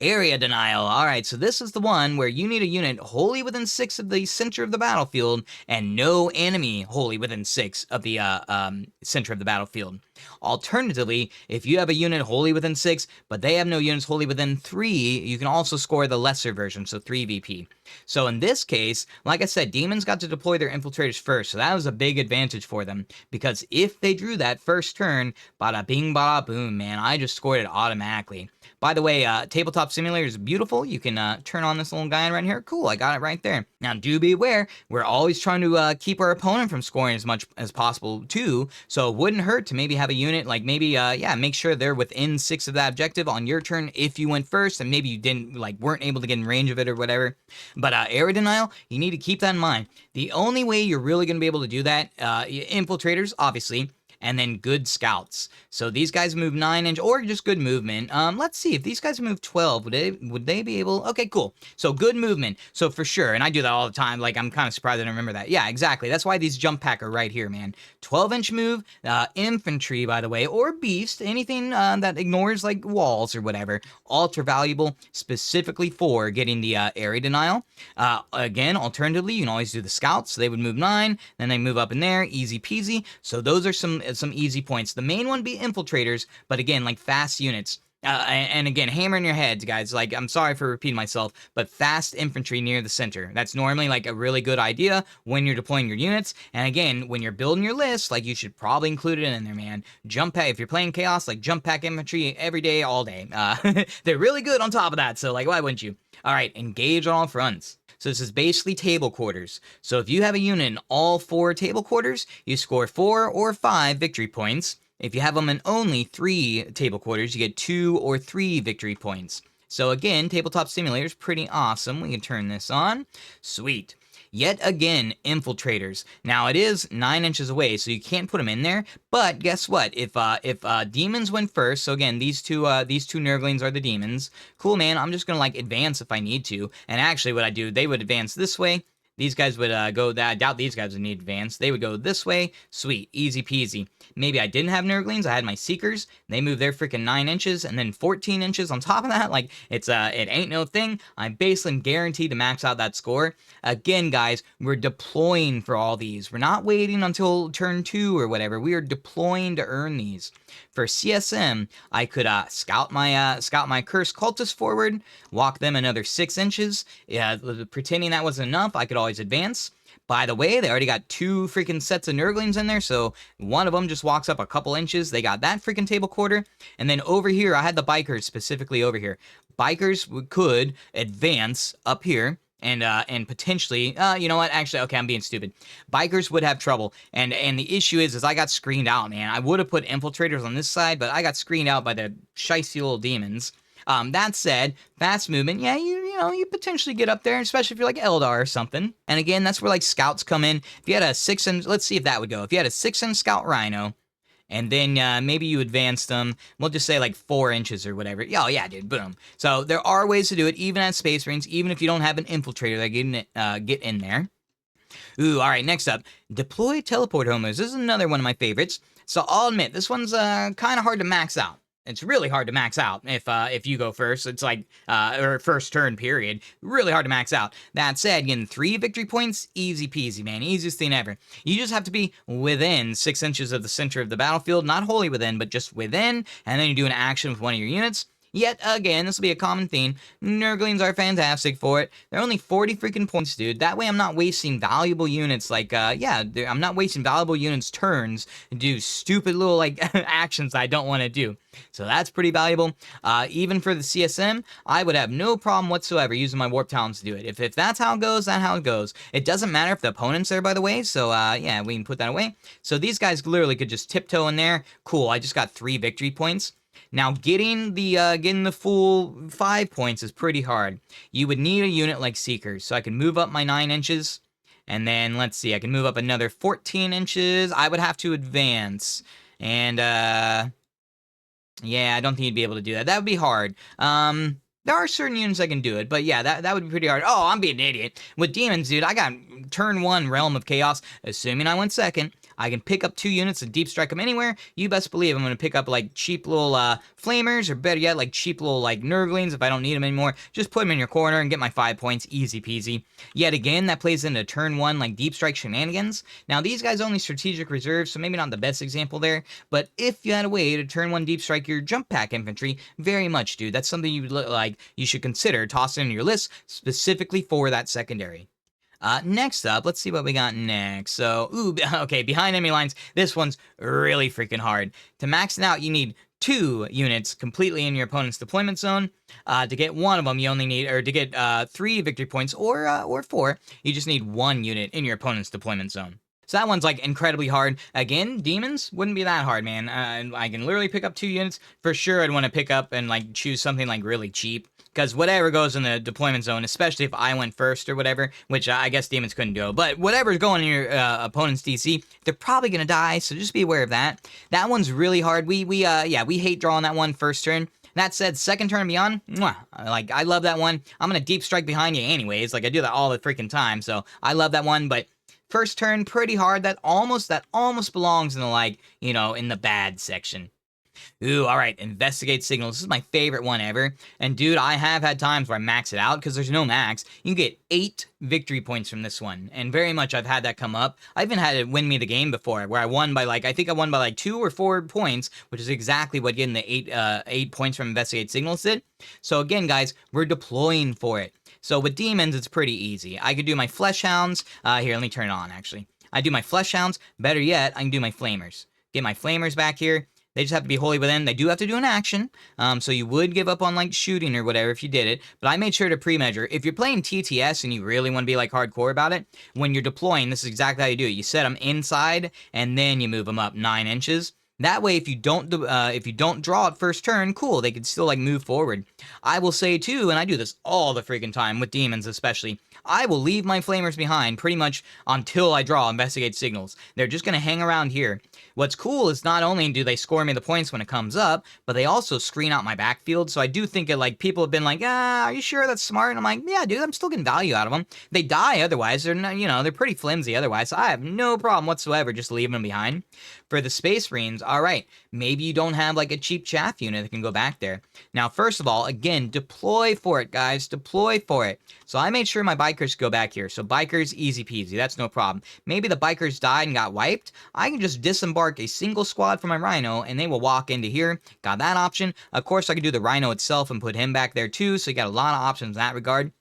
Area denial. Alright, so this is the one where you need a unit wholly within 6 of the center of the battlefield and no enemy wholly within 6 of the center of the battlefield. Alternatively, if you have a unit wholly within 6, but they have no units wholly within 3, you can also score the lesser version, so 3 VP. So in this case, like I said, Demons got to deploy their Infiltrators first, so that was a big advantage for them, because if they drew that first turn, bada bing, bada boom, man, I just scored it automatically. By the way, Tabletop Simulator is beautiful. You can turn on this little guy right here. Cool, I got it right there. Now, do be aware, we're always trying to keep our opponent from scoring as much as possible, too, so it wouldn't hurt to maybe have a unit, like maybe, make sure they're within 6 of that objective on your turn if you went first, and maybe you didn't, like, weren't able to get in range of it or whatever. But area denial, you need to keep that in mind. The only way you're really going to be able to do that, Infiltrators, obviously, and then good scouts. So these guys move 9 inch or just good movement. Let's see if these guys move 12. Would they be able? Okay, cool. So good movement. So for sure, and I do that all the time. Like I'm kind of surprised I don't remember that. Yeah, exactly. That's why these jump pack are right here, man. 12-inch move, infantry, by the way, or beast, anything that ignores like walls or whatever. Ultra valuable, specifically for getting the area denial. Again, alternatively, you can always do the scouts. So they would move 9, then they move up in there, easy peasy. So those are some easy points. The main one be Infiltrators, but again, like fast units. And again, hammer in your heads, guys. Like, I'm sorry for repeating myself, but fast infantry near the center. That's normally like a really good idea when you're deploying your units. And again, when you're building your list, like you should probably include it in there, man. Jump pack, if you're playing chaos, like jump pack infantry every day, all day. They're really good on top of that. So like, why wouldn't you? All right, engage on all fronts. So this is basically table quarters. So if you have a unit in all 4 table quarters, you score 4 or 5 victory points. If you have them in only 3 table quarters, you get 2 or 3 victory points. So again, Tabletop Simulator is pretty awesome. We can turn this on. Sweet. Yet again, Infiltrators. Now it is 9 inches away, so you can't put them in there. But guess what? If Demons went first, so again, these two Nurglings are the Demons. Cool, man. I'm just gonna like advance if I need to. And actually, what I do, they would advance this way. These guys would go that. I doubt these guys would need advance. They would go this way. Sweet. Easy peasy. Maybe I didn't have Nurglings. I had my Seekers. They moved their freaking 9 inches and then 14 inches on top of that. Like, it ain't no thing. I'm basically guaranteed to max out that score. Again, guys, we're deploying for all these. We're not waiting until turn 2 or whatever. We are deploying to earn these. For CSM, I could scout my Cursed Cultist forward, walk them another 6 inches. Yeah, pretending that wasn't enough, I could always advance. By the way, they already got 2 freaking sets of Nurglings in there, so one of them just walks up a couple inches. They got that freaking table quarter. And then over here, I had the Bikers specifically over here. Bikers could advance up here. And potentially, you know what? Actually, okay, I'm being stupid. Bikers would have trouble, and the issue is I got screened out, man. I would have put Infiltrators on this side, but I got screened out by the shicey little Demons. That said, fast movement, yeah, you know, you potentially get up there, especially if you're like Eldar or something. And again, that's where like scouts come in. If you had a 6-inch, let's see if that would go. If you had a 6-inch scout Rhino, and then maybe you advance them, we'll just say like 4 inches or whatever. Oh, yeah, dude, boom. So there are ways to do it, even at Space Marines, even if you don't have an Infiltrator that get in there. Ooh, all right, next up, deploy teleport homers. This is another one of my favorites. So I'll admit, this one's kind of hard to max out. It's really hard to max out if you go first. It's like, or first turn, period. Really hard to max out. That said, getting 3 victory points, easy peasy, man. Easiest thing ever. You just have to be within 6 inches of the center of the battlefield. Not wholly within, but just within. And then you do an action with one of your units. Yet again, this will be a common theme. Nurglings are fantastic for it. They're only 40 freaking points, dude. That way I'm not wasting valuable units like, I'm not wasting valuable units turns to do stupid little, like, actions I don't want to do. So that's pretty valuable. Even for the CSM, I would have no problem whatsoever using my Warp Talons to do it. If that's how it goes, that's how it goes. It doesn't matter if the opponent's there, by the way, so, yeah, we can put that away. So these guys literally could just tiptoe in there. Cool, I just got 3 victory points. Now, getting the full 5 points is pretty hard. You would need a unit like Seekers, so I can move up my 9 inches, and then, let's see, I can move up another 14 inches. I would have to advance, and, yeah, I don't think you'd be able to do that. That would be hard. There are certain units that can do it, but yeah, that would be pretty hard. Oh, I'm being an idiot. With Demons, dude, I got turn 1 Realm of Chaos, assuming I went second. I can pick up 2 units and deep strike them anywhere. You best believe I'm going to pick up, like, cheap little flamers, or better yet, like, cheap little, like, Nurglings if I don't need them anymore. Just put them in your corner and get my 5 points. Easy peasy. Yet again, that plays into turn 1, like, deep strike shenanigans. Now, these guys only strategic reserves, so maybe not the best example there, but if you had a way to turn 1 deep strike your jump pack infantry, very much, dude. That's something you should consider tossing into your list specifically for that secondary. Next up, let's see what we got next. So, okay, behind enemy lines, this one's really freaking hard. To max it out, you need 2 units completely in your opponent's deployment zone. To get one of them, you only need, or to get 3 victory points, or 4, you just need 1 unit in your opponent's deployment zone. So that one's, like, incredibly hard. Again, Demons wouldn't be that hard, man. I can literally pick up 2 units. For sure, I'd want to pick up and, like, choose something, like, really cheap. Because whatever goes in the deployment zone, especially if I went first or whatever, which I guess Demons couldn't do, but whatever's going in your opponent's DC, they're probably going to die, so just be aware of that. That one's really hard. We hate drawing that one first turn. That said, second turn and beyond, like, I love that one. I'm going to deep strike behind you anyways. Like, I do that all the freaking time, so I love that one, but first turn, pretty hard. That almost belongs in the, like, you know, in the bad section. Ooh, all right, investigate signals. This is my favorite one ever. And dude, I have had times where I max it out because there's no max. You can get 8 victory points from this one. And very much I've had that come up. I even had it win me the game before where I won by like, I think I won by like 2 or 4 points, which is exactly what getting the 8 points from investigate signals did. So again, guys, we're deploying for it. So with demons, it's pretty easy. I could do my flesh hounds. Here, let me turn it on actually. I do my flesh hounds. Better yet, I can do my flamers. Get my flamers back here. They just have to be wholly within. They do have to do an action. So you would give up on like shooting or whatever if you did it. But I made sure to pre-measure. If you're playing TTS and you really want to be like hardcore about it, when you're deploying, this is exactly how you do it. You set them inside and then you move them up 9 inches. That way, if you don't draw it first turn, cool, they can still like move forward. I will say too, and I do this all the freaking time with demons especially, I will leave my flamers behind pretty much until I draw investigate signals. They're just gonna hang around here. What's cool is not only do they score me the points when it comes up, but they also screen out my backfield. So I do think that like people have been like, are you sure that's smart? And I'm like, yeah, dude, I'm still getting value out of them. They die otherwise. They're not, they're pretty flimsy otherwise. So I have no problem whatsoever just leaving them behind. For the Space Marines, all right, maybe you don't have like a cheap chaff unit that can go back there. Now, first of all, again, deploy for it, guys. Deploy for it. So I made sure my bikers go back here. So bikers, easy peasy. That's no problem. Maybe the bikers died and got wiped. I can just disembark a single squad from my rhino and they will walk into here. Got that option. Of course, I could do the rhino itself and put him back there too. So you got a lot of options in that regard.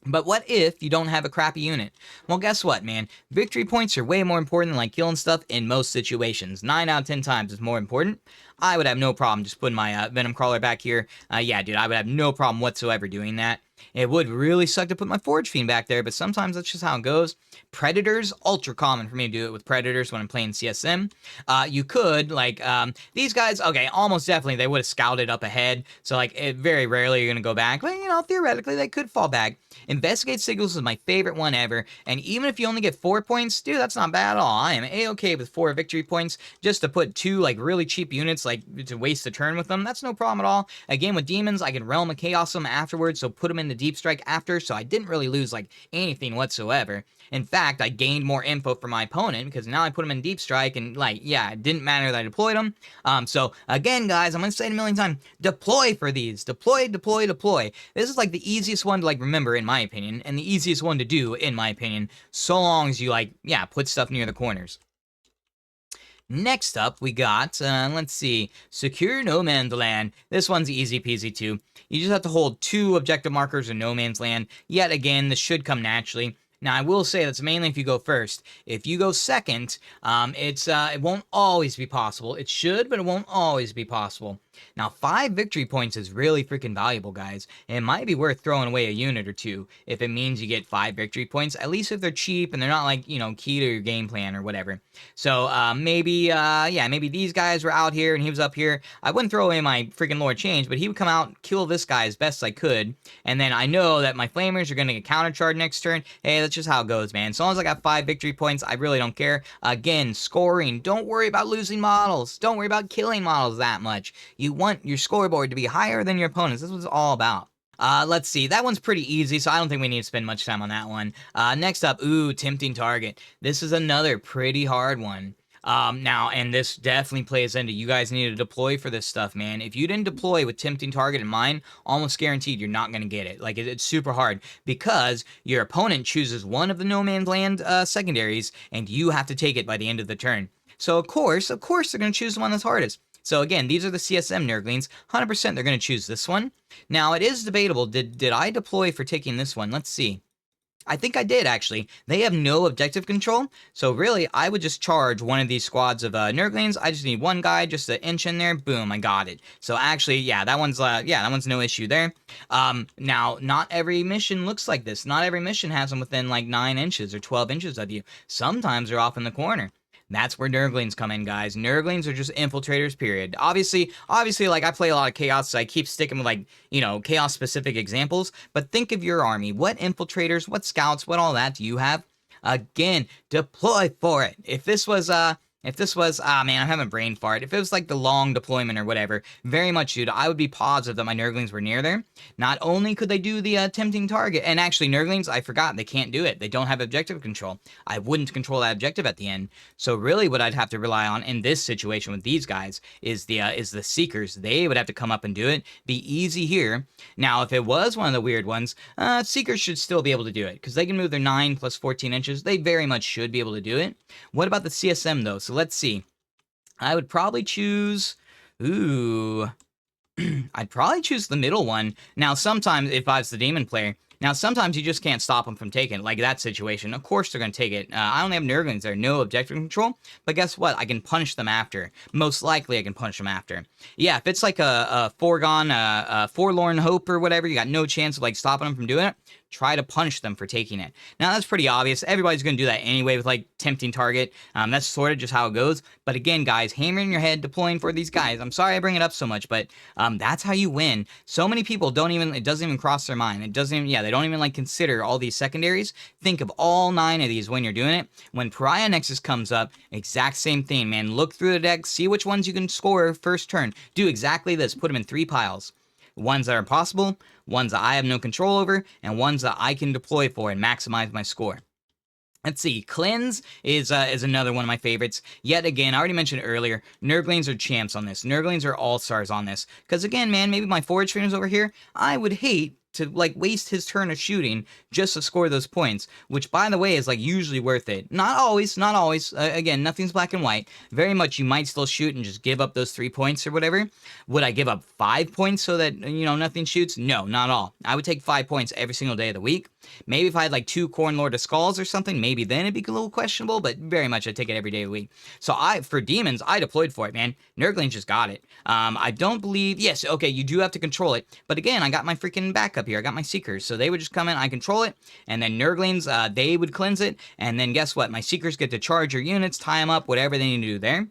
But what if you don't have a crappy unit? Well, guess what, man? Victory points are way more important than like killing stuff in most situations. 9 out of 10 times is more important. I would have no problem just putting my Venom Crawler back here. Yeah, dude, I would have no problem whatsoever doing that. It would really suck to put my Forge Fiend back there, but sometimes that's just how it goes. Predators, ultra common for me to do it with Predators when I'm playing CSM. You could, like, these guys, okay, almost definitely they would have scouted up ahead, so, like, very rarely you're going to go back, but, theoretically, they could fall back. Investigate Signals is my favorite one ever, and even if you only get 4 points, dude, that's not bad at all. I am A-okay with 4 victory points, just to put 2, like, really cheap units, like, to waste a turn with them, that's no problem at all. Again, with Demons, I can Realm of Chaos them afterwards, so put them in the Deep Strike after, so I didn't really lose, like, anything whatsoever. In fact, I gained more info from my opponent, because now I put them in Deep Strike, and, like, yeah, it didn't matter that I deployed them. So, again, guys, I'm gonna say it a million times, deploy for these. Deploy, deploy, deploy. This is, like, the easiest one to, like, remember, in my opinion, and the easiest one to do, in my opinion, so long as you, like, yeah, put stuff near the corners. Next up, we got, let's see, Secure No Man's Land. This one's easy peasy too. You just have to hold 2 objective markers in No Man's Land. Yet again, this should come naturally. Now, I will say that's mainly if you go first. If you go second, it won't always be possible. It should, but it won't always be possible. Now, 5 victory points is really freaking valuable, guys. And it might be worth throwing away a unit or 2 if it means you get 5 victory points, at least if they're cheap and they're not, like, key to your game plan or whatever. So, maybe these guys were out here and he was up here. I wouldn't throw away my freaking Lord Change, but he would come out, kill this guy as best I could. And then I know that my Flamers are going to get countercharged next turn. Hey, that's just how it goes, man. As long as I got 5 victory points, I really don't care. Again, scoring. Don't worry about losing models. Don't worry about killing models that much. You want your scoreboard to be higher than your opponents. This is what it's all about. Let's see. That one's pretty easy, so I don't think we need to spend much time on that one. Next up, Tempting Target. This is another pretty hard one. Now, and this definitely plays into you guys need to deploy for this stuff, man. If you didn't deploy with Tempting Target in mind, almost guaranteed you're not going to get it. Like, it's super hard because your opponent chooses one of the No Man's Land secondaries, and you have to take it by the end of the turn. So, of course, they're going to choose the one that's hardest. So again, these are the CSM Nurglings. 100% they're going to choose this one. Now, it is debatable. Did I deploy for taking this one? Let's see. I think I did, actually. They have no objective control, so really, I would just charge one of these squads of Nurglings. I just need one guy just to inch in there. Boom, I got it. So actually, yeah, that one's no issue there. Now, not every mission looks like this. Not every mission has them within, like, 9 inches or 12 inches of you. Sometimes they're off in the corner. That's where Nurglings come in, guys. Nurglings are just infiltrators, period. Obviously, like, I play a lot of Chaos, so I keep sticking with, like, Chaos-specific examples. But think of your army. What infiltrators, what scouts, what all that do you have? Again, deploy for it. If this was, If this was, man, I'm having a brain fart. If it was like the long deployment or whatever, very much, dude, I would be positive that my Nurglings were near there. Not only could they do the tempting target, and actually Nurglings, I forgot, they can't do it. They don't have objective control. I wouldn't control that objective at the end. So really what I'd have to rely on in this situation with these guys is the Seekers. They would have to come up and do it. Be easy here. Now, if it was one of the weird ones, Seekers should still be able to do it, because they can move their 9 plus 14 inches. They very much should be able to do it. What about the CSM, though? So let's see. I would probably choose... Ooh... I'd probably choose the middle one. Now, sometimes, if I was the Demon player... Now, sometimes you just can't stop them from taking it, like that situation. Of course they're going to take it. I only have Nurglings there, no objective control. But guess what? I can punish them after. Most likely I can punish them after. Yeah, if it's like a foregone, forlorn hope or whatever, you got no chance of like stopping them from doing it, try to punish them for taking it. Now, that's pretty obvious. Everybody's going to do that anyway with like tempting target. That's sort of just how it goes. But again, guys, hammer in your head, deploying for these guys. I'm sorry I bring it up so much, but that's how you win. So many people don't even, it doesn't even cross their mind. It doesn't even, yeah, they don't even like consider all these secondaries. Think of all 9 of these when you're doing it. When Pariah Nexus comes up, exact same thing, man. Look through the deck, see which ones you can score first turn. Do exactly this. Put them in 3 piles. Ones that are possible, ones that I have no control over, and ones that I can deploy for and maximize my score. Let's see, Cleanse is another one of my favorites. Yet again, I already mentioned earlier, Nurglings are champs on this. Nurglings are all-stars on this. Because again, man, maybe my forage trainers over here, I would hate to like waste his turn of shooting just to score those points, which by the way is like usually worth it. Not always, not always. Again, nothing's black and white. Very much you might still shoot and just give up those 3 points or whatever. Would I give up 5 points so that, you know, nothing shoots? No, not all. I would take 5 points every single day of the week. Maybe if I had like 2 Corn Lord of Skulls or something, maybe then it'd be a little questionable, but very much I'd take it every day of the week. So for Demons, I deployed for it, man. Nurglings just got it. I don't believe, yes, okay, you do have to control it, but again, I got my freaking backup here. I got my Seekers, so they would just come in, I control it, and then Nurglings, they would cleanse it, and then guess what? My Seekers get to charge your units, tie them up, whatever they need to do there.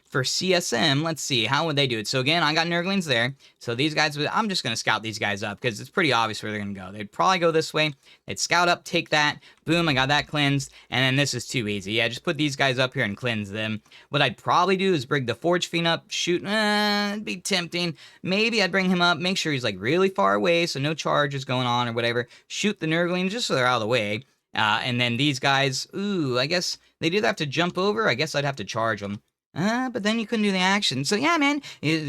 For CSM, let's see, how would they do it? So again, I got Nurglings there. So these guys, I'm just going to scout these guys up because it's pretty obvious where they're going to go. They'd probably go this way. They'd scout up, take that. Boom, I got that cleansed. And then this is too easy. Yeah, just put these guys up here and cleanse them. What I'd probably do is bring the Forge Fiend up, shoot. It'd be tempting. Maybe I'd bring him up, make sure he's like really far away so no charge is going on or whatever. Shoot the Nurglings just so they're out of the way. And then these guys, ooh, I guess they do have to jump over. I guess I'd have to charge them. But then you couldn't do the action. So yeah, man,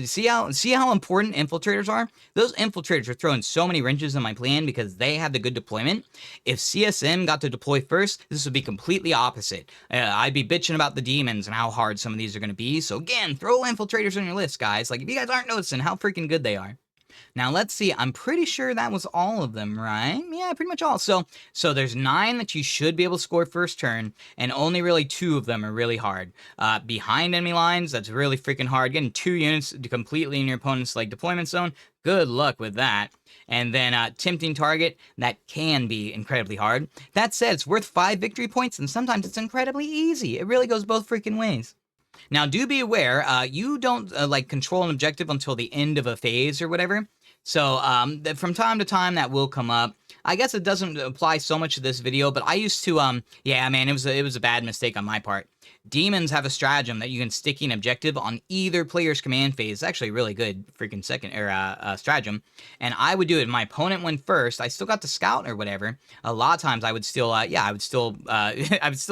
see how important Infiltrators are? Those Infiltrators are throwing so many wrenches in my plan because they have the good deployment. If CSM got to deploy first, this would be completely opposite. I'd be bitching about the Demons and how hard some of these are going to be. So again, throw Infiltrators on your list, guys. Like, if you guys aren't noticing how freaking good they are. Now, let's see. I'm pretty sure that was all of them, right? Yeah, pretty much all. So there's 9 that you should be able to score first turn, and only really 2 of them are really hard. Behind enemy lines, that's really freaking hard. Getting 2 units completely in your opponent's like deployment zone, good luck with that. And then tempting target, that can be incredibly hard. That said, it's worth 5 victory points, and sometimes it's incredibly easy. It really goes both freaking ways. Now, do be aware, you don't like control an objective until the end of a phase or whatever. So from time to time that will come up. I guess it doesn't apply so much to this video, but I used to, yeah, man, it was a bad mistake on my part. Demons have a stratagem that you can sticky an objective on either player's command phase. It's actually a really good freaking stratagem. And I would do it if my opponent went first. I still got to scout or whatever. A lot of times I would still, I would still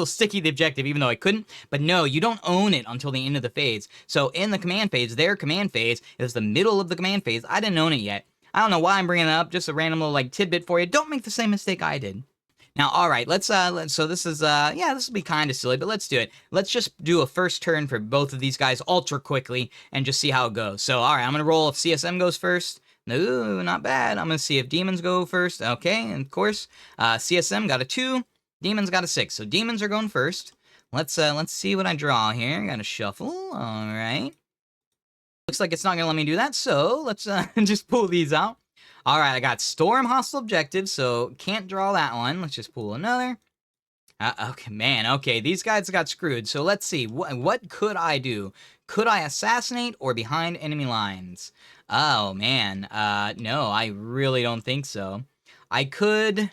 sticky the objective even though I couldn't. But no, you don't own it until the end of the phase. So in the command phase, their command phase is the middle of the command phase. I didn't own it yet. I don't know why I'm bringing that up. Just a random little like tidbit for you. Don't make the same mistake I did. Now, all right, so this is, yeah, this will be kind of silly, but let's do it. Let's just do a first turn for both of these guys ultra quickly and just see how it goes. So, all right, I'm going to roll if CSM goes first. No, not bad. I'm going to see if Demons go first. Okay, and of course, CSM got a 2. Demons got a 6. So Demons are going first. Let's see what I draw here. I got to shuffle. All right. Looks like it's not going to let me do that, so let's just pull these out. All right, I got Storm Hostile Objective, so can't draw that one. Let's just pull another. Okay, man, okay, these guys got screwed. So let's see, what could I do? Could I assassinate or behind enemy lines? Oh, man, no, I really don't think so. I could...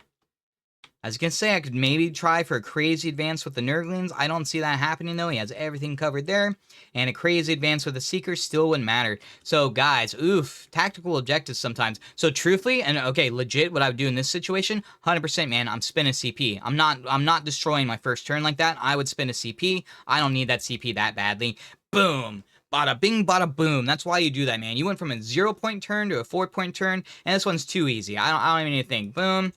I was gonna say I could maybe try for a crazy advance with the Nurglings. I don't see that happening though. He has everything covered there. And a crazy advance with the Seekers still wouldn't matter. So guys, oof, tactical objectives sometimes. So truthfully, and okay, legit what I would do in this situation, 100% man, I'm spinning CP. I'm not destroying my first turn like that. I would spin a CP. I don't need that CP that badly. Boom. Bada bing, bada boom. That's why you do that, man. You went from a 0-point turn to a 4-point turn, and this one's too easy. I don't even need to think. Boom.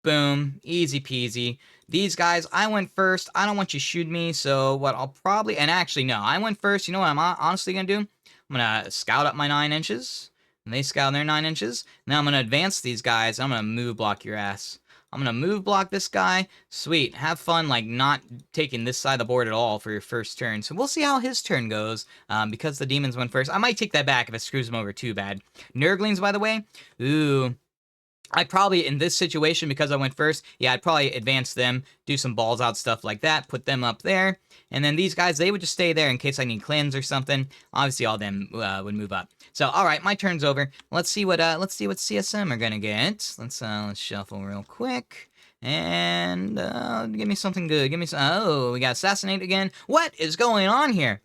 Boom, easy peasy. These guys, I went first. I don't want you to shoot me, so what I'll probably... And actually, no, I went first. You know what I'm honestly going to do? I'm going to scout up my 9 inches. And they scout their 9 inches. Now I'm going to advance these guys. I'm going to move block your ass. I'm going to move block this guy. Sweet. Have fun, like, not taking this side of the board at all for your first turn. So we'll see how his turn goes, because the Demons went first. I might take that back if it screws him over too bad. Nurglings, by the way. Ooh... I probably, in this situation, because I went first, yeah, I'd probably advance them, do some balls out stuff like that, put them up there, and then these guys, they would just stay there in case I need cleanse or something. Obviously, all them would move up. So, all right, my turn's over. Let's see what CSM are gonna get. Let's shuffle real quick. And give me something good. Give me some. Oh, we got assassinate again. What is going on here?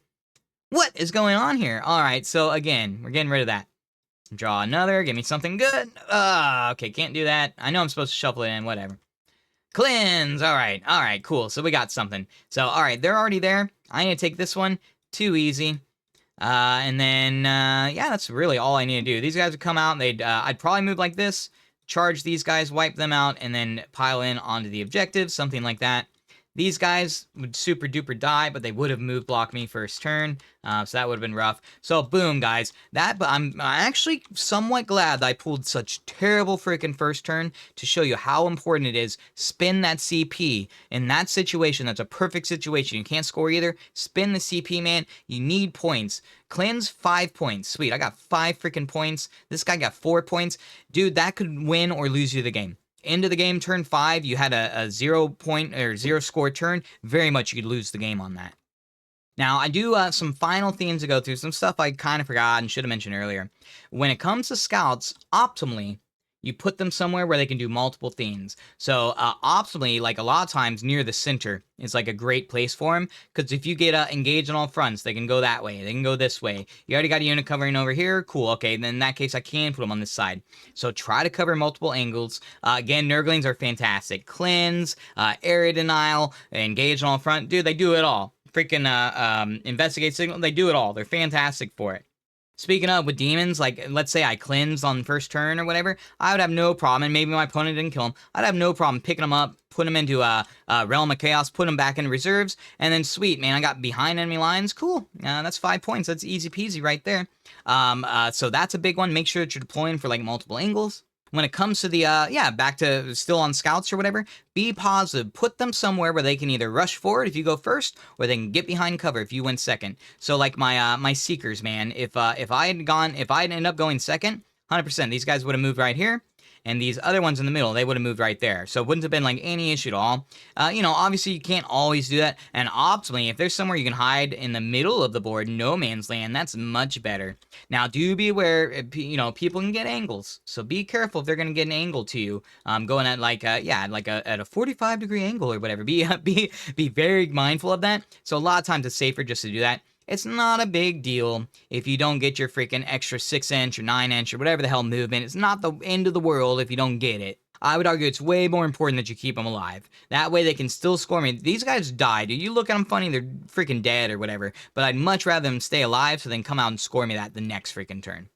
What is going on here? All right, so again, we're getting rid of that. Draw another. Give me something good. Okay, can't do that. I know I'm supposed to shuffle it in. Whatever. Cleanse. All right, cool. So we got something. So, all right, they're already there. I need to take this one. Too easy. And then, yeah, that's really all I need to do. These guys would come out. I'd probably move like this. Charge these guys, wipe them out, and then pile in onto the objective. Something like that. These guys would super duper die, but they would have move blocked me first turn, so that would have been rough. So boom, guys. But I'm actually somewhat glad that I pulled such terrible freaking first turn to show you how important it is. Spin that CP. In that situation, that's a perfect situation. You can't score either. Spin the CP, man. You need points. Cleanse 5 points. Sweet, I got 5 freaking points. This guy got 4 points. Dude, that could win or lose you the game. End of the game, turn 5, you had a 0-point or 0-score turn. Very much you could lose the game on that. Now, I do some final themes to go through, some stuff I kind of forgot and should have mentioned earlier. When it comes to scouts, optimally, you put them somewhere where they can do multiple themes. So, optimally, like a lot of times near the center is like a great place for them. Because if you get engaged on all fronts, they can go that way. They can go this way. You already got a unit covering over here. Cool. Okay, then in that case, I can put them on this side. So try to cover multiple angles. Again, Nurglings are fantastic. Cleanse, area denial, engage on all front. Dude, they do it all. Freaking investigate signal. They do it all. They're fantastic for it. Speaking of, with demons, like, let's say I cleansed on first turn or whatever, I would have no problem, and maybe my opponent didn't kill him, I'd have no problem picking them up, putting them into a Realm of Chaos, put them back in reserves, and then sweet, man, I got behind enemy lines, cool, that's 5 points, that's easy peasy right there. So that's a big one. Make sure that you're deploying for, like, multiple angles. When it comes to the, back to still on scouts or whatever, be positive. Put them somewhere where they can either rush forward if you go first, or they can get behind cover if you went second. So like my Seekers, man, if I'd ended up going second, 100%, these guys would have moved right here. And these other ones in the middle, they would have moved right there. So it wouldn't have been like any issue at all. Obviously you can't always do that. And optimally, if there's somewhere you can hide in the middle of the board, no man's land, that's much better. Now, do be aware, people can get angles. So be careful if they're going to get an angle to you. Going at at a 45-degree angle or whatever. Be very mindful of that. So a lot of times it's safer just to do that. It's not a big deal if you don't get your freaking extra 6-inch or 9-inch or whatever the hell movement. It's not the end of the world if you don't get it. I would argue it's way more important that you keep them alive. That way they can still score me. These guys die, dude. You look at them funny, they're freaking dead or whatever. But I'd much rather them stay alive so they can come out and score me that the next freaking turn.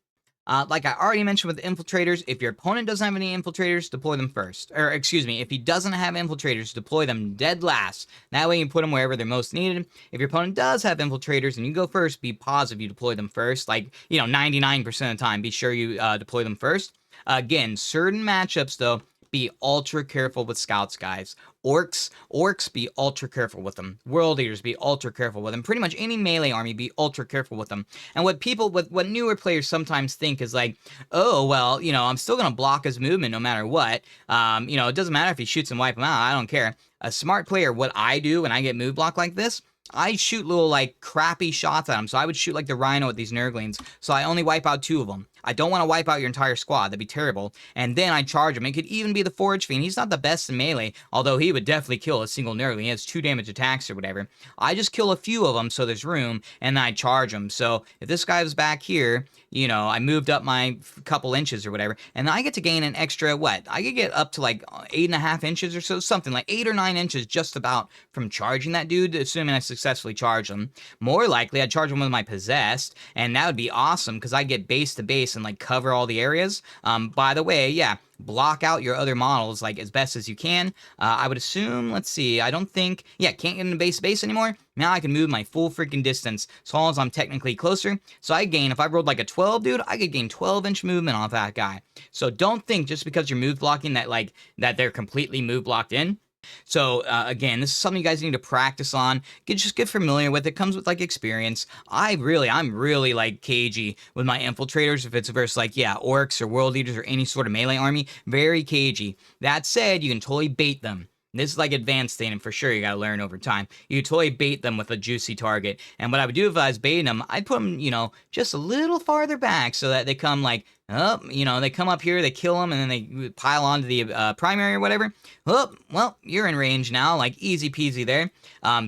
Like I already mentioned with Infiltrators, if your opponent doesn't have any Infiltrators, deploy them first. Or, excuse me, if he doesn't have Infiltrators, deploy them dead last. That way you can put them wherever they're most needed. If your opponent does have Infiltrators and you go first, be positive you deploy them first. Like, 99% of the time, be sure you deploy them first. Again, certain matchups, though, be ultra careful with scouts, guys. Orcs, be ultra careful with them. World Eaters, be ultra careful with them. Pretty much any melee army, be ultra careful with them. And what newer players sometimes think is like, oh, well, I'm still going to block his movement no matter what. It doesn't matter if he shoots and wipe him out. I don't care. A smart player, what I do when I get move block like this, I shoot little, like, crappy shots at them. So I would shoot, like, the Rhino with these Nurglings. So I only wipe out 2 of them. I don't want to wipe out your entire squad. That'd be terrible. And then I charge him. It could even be the Forge Fiend. He's not the best in melee, although he would definitely kill a single Nurgling. He has 2 damage attacks or whatever. I just kill a few of them so there's room, and then I charge him. So if this guy was back here, you know, I moved up my couple inches or whatever, and I get to gain an extra, what? I could get up to like 8.5 inches or so, something like 8 or 9 inches just about from charging that dude, assuming I successfully charge him. More likely, I'd charge him with my Possessed, and that would be awesome because I get base to base and like cover all the areas. By the way, yeah, block out your other models like as best as you can. I would assume, let's see, I don't think, yeah, can't get into base anymore. Now I can move my full freaking distance as long as I'm technically closer. So I gain, if I rolled like a 12, dude, I could gain 12-inch movement off that guy. So don't think just because you're move blocking that they're completely move blocked in. So, again, this is something you guys need to practice on. Just get familiar with it. Comes with, like, experience. I'm really, like, cagey with my Infiltrators if it's versus, like, yeah, Orcs or World Eaters or any sort of melee army. Very cagey. That said, you can totally bait them. This is like advanced thing, and for sure you gotta learn over time. You totally bait them with a juicy target. And what I would do if I was baiting them, I'd put them, you know, just a little farther back so that they come like, oh, you know, they come up here, they kill them, and then they pile onto the primary or whatever. Oh, well, you're in range now, like easy peasy there.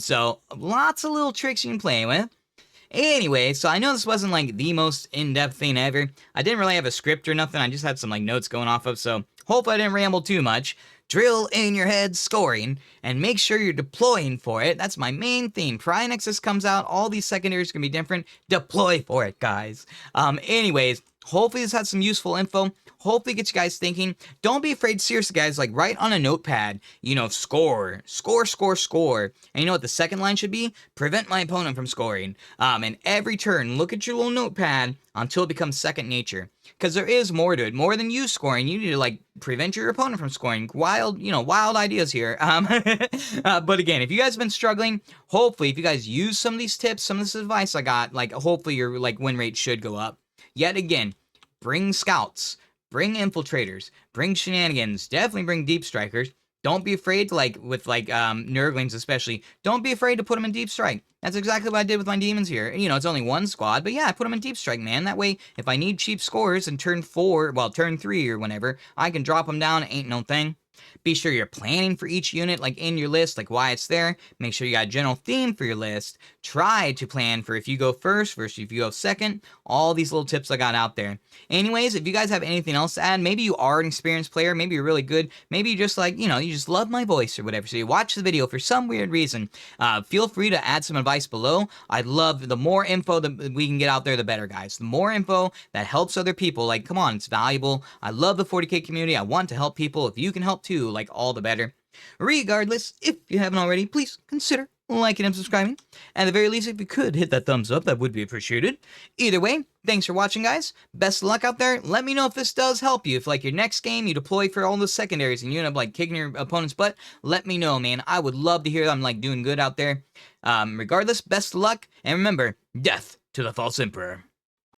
So lots of little tricks you can play with. Anyway, so I know this wasn't like the most in-depth thing ever. I didn't really have a script or nothing. I just had some like notes going off of, so hopefully I didn't ramble too much. Drill in your head scoring, and make sure you're deploying for it. That's my main theme. Pariah Nexus comes out, all these secondaries can be different. Deploy for it, guys. Anyways, hopefully this had some useful info. Hopefully it gets you guys thinking. Don't be afraid, seriously, guys. Like, write on a notepad, you know, score. And you know what the second line should be? Prevent my opponent from scoring. And every turn, look at your little notepad until it becomes second nature. Because there is more to it. More than you scoring. You need to, like, prevent your opponent from scoring. Wild ideas here. But again, if you guys have been struggling, hopefully, if you guys use some of these tips, some of this advice I got, like, hopefully your, like, win rate should go up. Yet again, bring scouts. Bring Infiltrators, bring Shenanigans, definitely bring Deep Strikers. Don't be afraid to, like, with, like, Nurglings especially, don't be afraid to put them in Deep Strike. That's exactly what I did with my Demons here. You know, it's only one squad, but yeah, I put them in Deep Strike, man. That way, if I need cheap scores in turn 4, well, turn 3 or whenever, I can drop them down, ain't no thing. Be sure you're planning for each unit, like in your list, like why it's there. Make sure you got a general theme for your list. Try to plan for if you go first versus if you go second. All these little tips I got out there. Anyways, if you guys have anything else to add, maybe you are an experienced player, maybe you're really good, maybe you just like, you know, you just love my voice or whatever, so you watch the video for some weird reason, feel free to add some advice below. I'd love, the more info that we can get out there, the better, guys. The more info that helps other people, like, come on, it's valuable. I love the 40K community. I want to help people. If you can help too, like, all the better. Regardless, if you haven't already, please consider liking and subscribing. At the very least, if you could hit that thumbs up, that would be appreciated. Either way, thanks for watching, guys. Best of luck out there. Let me know if this does help you. If, like, your next game, you deploy for all those secondaries and you end up, like, kicking your opponent's butt, let me know, man. I would love to hear I'm, like, doing good out there. Regardless, best of luck. And remember, death to the false emperor.